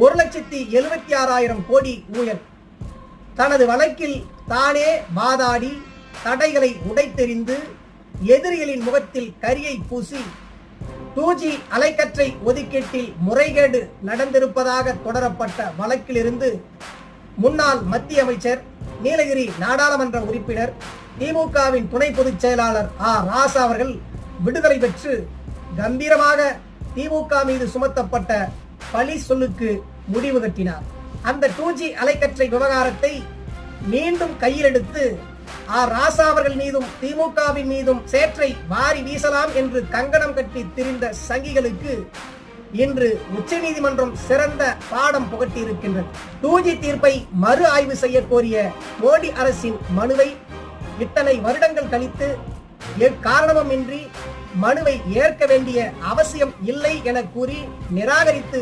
1,76,000 கோடி ஊழல். தனது வழக்கில் தானே வாதாடி தடைகளை உடைத்தெறிந்து எதிரிகளின் முகத்தில் கரியை பூசி 2G அலைக்கற்றை ஒதுக்கீட்டில் முறைகேடு நடந்திருப்பதாக தொடரப்பட்ட வழக்கிலிருந்து முன்னாள் மத்திய அமைச்சர், நீலகிரி நாடாளுமன்ற உறுப்பினர், திமுகவின் துணை பொதுச் செயலாளர் ராசா அவர்கள் விடுதலை பெற்று கம்பீரமாக திமுக மீது சுமத்தப்பட்ட பழி சொல்லுக்கு முடிவு கட்டினார். அந்த 2G அலைக்கற்றை விவகாரத்தை மீண்டும் கையில் எடுத்து ராசா அவர்கள் மீதும் திமுகவின் மீதும் சேற்றை வாரி வீசலாம் என்று கங்கணம் கட்டி திரிந்த சங்கிகளுக்கு இன்று உச்சநீதிமன்றம் சிறந்த பாடம் புகட்டி இருக்கின்றது. 2G தீர்ப்பை மறு ஆய்வு செய்ய கோரிய மோடி அரசின் மனுவை இத்தனை வருடங்கள் கழித்து எக்காரணமுமின்றி மனுவை ஏற்க வேண்டிய அவசியம் இல்லை என கூறி நிராகரித்து